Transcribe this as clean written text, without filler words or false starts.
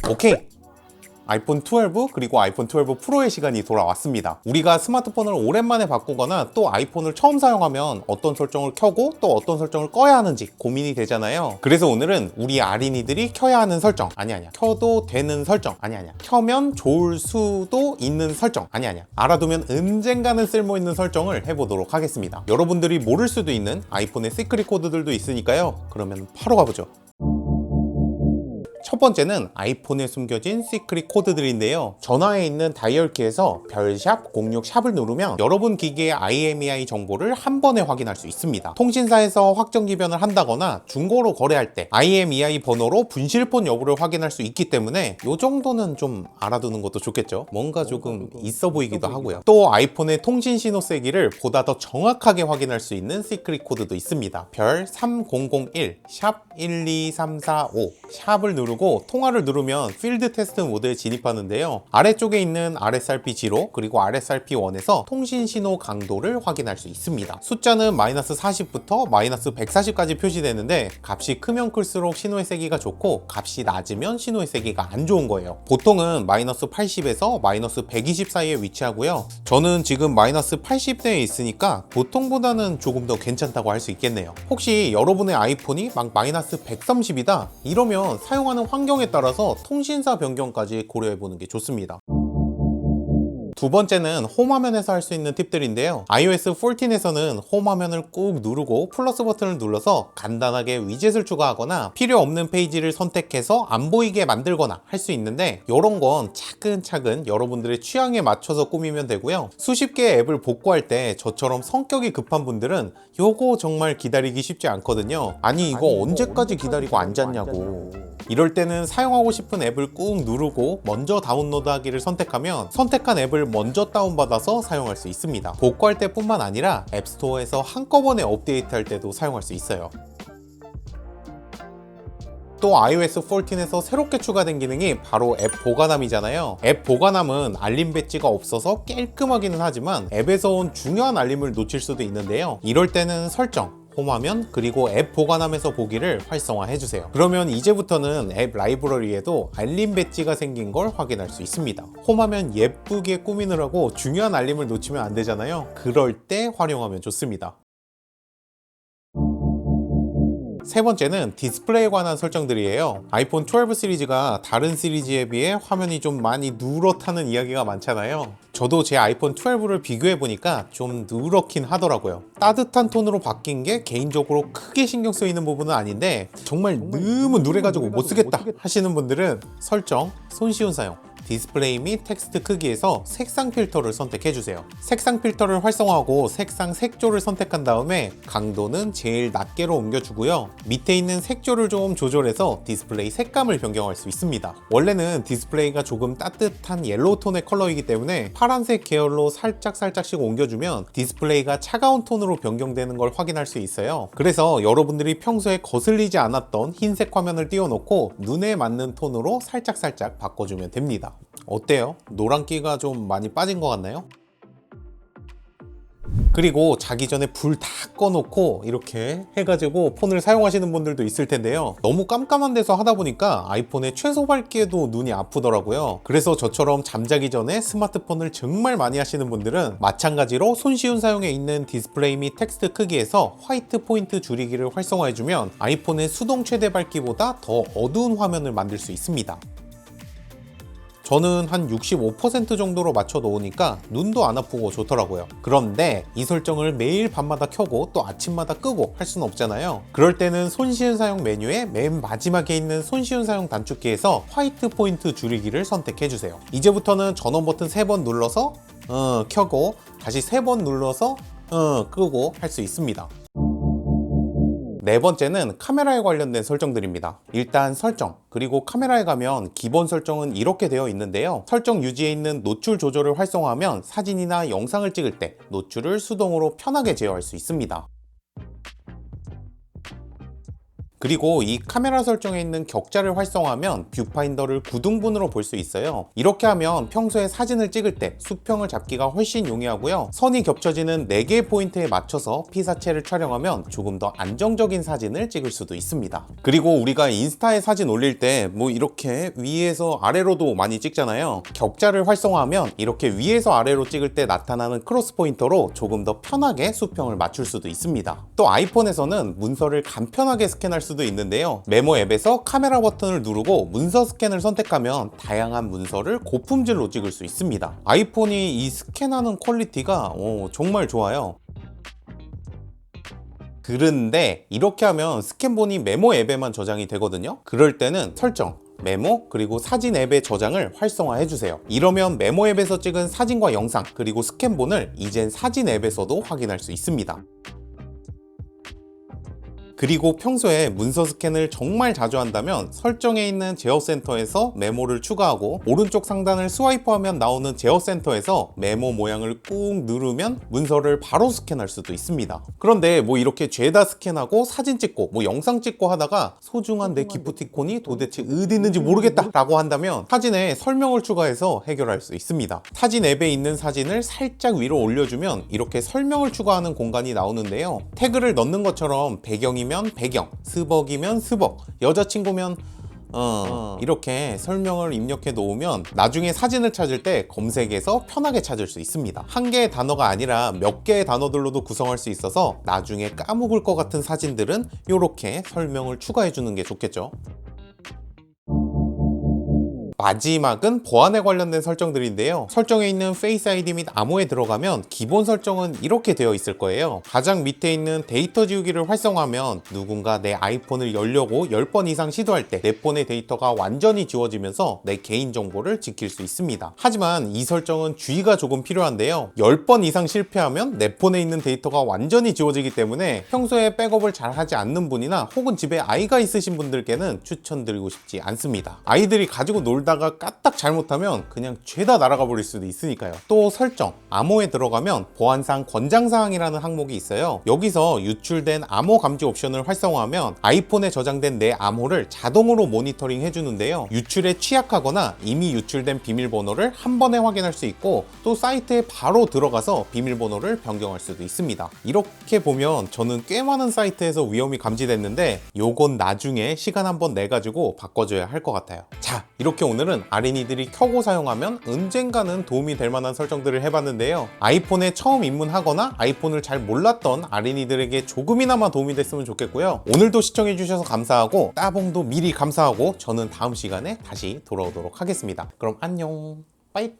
오케이! 아이폰 12 그리고 아이폰 12 프로의 시간이 돌아왔습니다. 우리가 스마트폰을 오랜만에 바꾸거나 또 아이폰을 처음 사용하면 어떤 설정을 켜고 또 어떤 설정을 꺼야 하는지 고민이 되잖아요. 그래서 오늘은 우리 아린이들이 켜야 하는 설정 아니야 켜도 되는 설정 아니야 켜면 좋을 수도 있는 설정 아니야 알아두면 언젠가는 쓸모있는 설정을 해보도록 하겠습니다. 여러분들이 모를 수도 있는 아이폰의 시크릿 코드들도 있으니까요. 그러면 바로 가보죠. 첫 번째는 아이폰에 숨겨진 시크릿 코드들인데요. 전화에 있는 다이얼키에서 별샵 06샵을 누르면 여러분 기기의 IMEI 정보를 한 번에 확인할 수 있습니다. 통신사에서 확정 기변을 한다거나 중고로 거래할 때 IMEI 번호로 분실폰 여부를 확인할 수 있기 때문에 이 정도는 좀 알아두는 것도 좋겠죠. 뭔가 조금 있어 보이기도 하고요. 또 아이폰의 통신 신호 세기를 보다 더 정확하게 확인할 수 있는 시크릿 코드도 있습니다. 별 3001, 샵 12345, 샵을 누르고 통화를 누르면 필드 테스트 모드에 진입하는데요. 아래쪽에 있는 RSRP0 그리고 RSRP1에서 통신 신호 강도를 확인할 수 있습니다. 숫자는 마이너스 40부터 마이너스 140까지 표시되는데 값이 크면 클수록 신호의 세기가 좋고 값이 낮으면 신호의 세기가 안 좋은 거예요. 보통은 마이너스 80에서 마이너스 120 사이에 위치하고요. 저는 지금 마이너스 80대에 있으니까 보통보다는 조금 더 괜찮다고 할 수 있겠네요. 혹시 여러분의 아이폰이 막 마이너스 130이다 이러면 사용하는 환경에 따라서 통신사 변경까지 고려해보는 게 좋습니다. 두 번째는 홈 화면에서 할 수 있는 팁들인데요. iOS 14에서는 홈 화면을 꾹 누르고 플러스 버튼을 눌러서 간단하게 위젯을 추가하거나 필요 없는 페이지를 선택해서 안 보이게 만들거나 할 수 있는데 이런 건 차근차근 여러분들의 취향에 맞춰서 꾸미면 되고요. 수십 개의 앱을 복구할 때 저처럼 성격이 급한 분들은 요거 정말 기다리기 쉽지 않거든요. 아니 이거 언제까지 기다리고 앉았냐고. 이럴 때는 사용하고 싶은 앱을 꾹 누르고 먼저 다운로드하기를 선택하면 선택한 앱을 먼저 다운받아서 사용할 수 있습니다. 복구할 때뿐만 아니라 앱스토어에서 한꺼번에 업데이트할 때도 사용할 수 있어요. 또 iOS 14에서 새롭게 추가된 기능이 바로 앱 보관함이잖아요. 앱 보관함은 알림 배지가 없어서 깔끔하기는 하지만 앱에서 온 중요한 알림을 놓칠 수도 있는데요. 이럴 때는 설정, 홈화면 그리고 앱 보관함에서 보기를 활성화해주세요. 그러면 이제부터는 앱 라이브러리에도 알림 배지가 생긴 걸 확인할 수 있습니다. 홈화면 예쁘게 꾸미느라고 중요한 알림을 놓치면 안 되잖아요. 그럴 때 활용하면 좋습니다. 세 번째는 디스플레이에 관한 설정들이에요. 아이폰 12 시리즈가 다른 시리즈에 비해 화면이 좀 많이 누렇다는 이야기가 많잖아요. 저도 제 아이폰 12를 비교해보니까 좀 누렇긴 하더라고요. 따뜻한 톤으로 바뀐 게 개인적으로 크게 신경 쓰이는 부분은 아닌데 정말 너무 누래가지고 못 쓰겠다 하시는 분들은 설정, 손쉬운 사용, 디스플레이 및 텍스트 크기에서 색상 필터를 선택해주세요. 색상 필터를 활성화하고 색상 색조를 선택한 다음에 강도는 제일 낮게로 옮겨주고요. 밑에 있는 색조를 좀 조절해서 디스플레이 색감을 변경할 수 있습니다. 원래는 디스플레이가 조금 따뜻한 옐로우 톤의 컬러이기 때문에 파란색 계열로 살짝씩 옮겨주면 디스플레이가 차가운 톤으로 변경되는 걸 확인할 수 있어요. 그래서 여러분들이 평소에 거슬리지 않았던 흰색 화면을 띄워놓고 눈에 맞는 톤으로 살짝 바꿔주면 됩니다. 어때요? 노란기가 좀 많이 빠진 것 같나요? 그리고 자기 전에 불 다 꺼놓고 이렇게 해가지고 폰을 사용하시는 분들도 있을 텐데요. 너무 깜깜한 데서 하다 보니까 아이폰의 최소 밝기에도 눈이 아프더라고요. 그래서 저처럼 잠자기 전에 스마트폰을 정말 많이 하시는 분들은 마찬가지로 손쉬운 사용에 있는 디스플레이 및 텍스트 크기에서 화이트 포인트 줄이기를 활성화해주면 아이폰의 수동 최대 밝기보다 더 어두운 화면을 만들 수 있습니다. 저는 한 65% 정도로 맞춰 놓으니까 눈도 안 아프고 좋더라고요. 그런데 이 설정을 매일 밤마다 켜고 또 아침마다 끄고 할 수는 없잖아요. 그럴 때는 손쉬운 사용 메뉴의 맨 마지막에 있는 손쉬운 사용 단축키에서 화이트 포인트 줄이기를 선택해주세요. 이제부터는 전원 버튼 3번 눌러서 켜고 다시 3번 눌러서 끄고 할 수 있습니다. 네 번째는 카메라에 관련된 설정들입니다. 일단 설정, 그리고 카메라에 가면 기본 설정은 이렇게 되어 있는데요. 설정 유지에 있는 노출 조절을 활성화하면 사진이나 영상을 찍을 때 노출을 수동으로 편하게 제어할 수 있습니다. 그리고 이 카메라 설정에 있는 격자를 활성화하면 뷰파인더를 9등분으로 볼 수 있어요. 이렇게 하면 평소에 사진을 찍을 때 수평을 잡기가 훨씬 용이하고요. 선이 겹쳐지는 4개의 포인트에 맞춰서 피사체를 촬영하면 조금 더 안정적인 사진을 찍을 수도 있습니다. 그리고 우리가 인스타에 사진 올릴 때 뭐 이렇게 위에서 아래로도 많이 찍잖아요. 격자를 활성화하면 이렇게 위에서 아래로 찍을 때 나타나는 크로스 포인터로 조금 더 편하게 수평을 맞출 수도 있습니다. 또 아이폰에서는 문서를 간편하게 스캔할 수도 있는데요. 메모 앱에서 카메라 버튼을 누르고 문서 스캔을 선택하면 다양한 문서를 고품질로 찍을 수 있습니다. 아이폰이 이 스캔하는 퀄리티가 정말 좋아요. 그런데 이렇게 하면 스캔본이 메모 앱에만 저장이 되거든요. 그럴 때는 설정, 메모, 그리고 사진 앱의 저장을 활성화해 주세요. 이러면 메모 앱에서 찍은 사진과 영상, 그리고 스캔본을 이젠 사진 앱에서도 확인할 수 있습니다. 그리고 평소에 문서 스캔을 정말 자주 한다면 설정에 있는 제어 센터에서 메모를 추가하고 오른쪽 상단을 스와이프하면 나오는 제어 센터에서 메모 모양을 꾹 누르면 문서를 바로 스캔할 수도 있습니다. 그런데 뭐 이렇게 죄다 스캔하고 사진 찍고 뭐 영상 찍고 하다가 소중한 내 기프티콘이 도대체 어디 있는지 모르겠다 라고 한다면 사진에 설명을 추가해서 해결할 수 있습니다. 사진 앱에 있는 사진을 살짝 위로 올려주면 이렇게 설명을 추가하는 공간이 나오는데요. 태그를 넣는 것처럼 배경이면 배경, 스벅이면 스벅, 여자친구면 이렇게 설명을 입력해 놓으면 나중에 사진을 찾을 때 검색에서 편하게 찾을 수 있습니다. 한 개의 단어가 아니라 몇 개의 단어들로도 구성할 수 있어서 나중에 까먹을 것 같은 사진들은 이렇게 설명을 추가해 주는 게 좋겠죠. 마지막은 보안에 관련된 설정들인데요. 설정에 있는 페이스 아이디 및 암호에 들어가면 기본 설정은 이렇게 되어 있을 거예요. 가장 밑에 있는 데이터 지우기를 활성화하면 누군가 내 아이폰을 열려고 10번 이상 시도할 때 내 폰의 데이터가 완전히 지워지면서 내 개인정보를 지킬 수 있습니다. 하지만 이 설정은 주의가 조금 필요한데요. 10번 이상 실패하면 내 폰에 있는 데이터가 완전히 지워지기 때문에 평소에 백업을 잘 하지 않는 분이나 혹은 집에 아이가 있으신 분들께는 추천드리고 싶지 않습니다. 아이들이 가지고 놀다 다가 까딱 잘못하면 그냥 죄다 날아가 버릴 수도 있으니까요. 또 설정, 암호에 들어가면 보안상 권장사항이라는 항목이 있어요. 여기서 유출된 암호 감지 옵션을 활성화하면 아이폰에 저장된 내 암호를 자동으로 모니터링 해주는데요. 유출에 취약하거나 이미 유출된 비밀번호를 한 번에 확인할 수 있고 또 사이트에 바로 들어가서 비밀번호를 변경할 수도 있습니다. 이렇게 보면 저는 꽤 많은 사이트에서 위험이 감지됐는데 요건 나중에 시간 한번 내가지고 바꿔줘야 할 것 같아요. 자, 이렇게 오늘은 아린이들이 켜고 사용하면 언젠가는 도움이 될 만한 설정들을 해봤는데요. 아이폰에 처음 입문하거나 아이폰을 잘 몰랐던 아린이들에게 조금이나마 도움이 됐으면 좋겠고요. 오늘도 시청해주셔서 감사하고 따봉도 미리 감사하고 저는 다음 시간에 다시 돌아오도록 하겠습니다. 그럼 안녕, 빠이.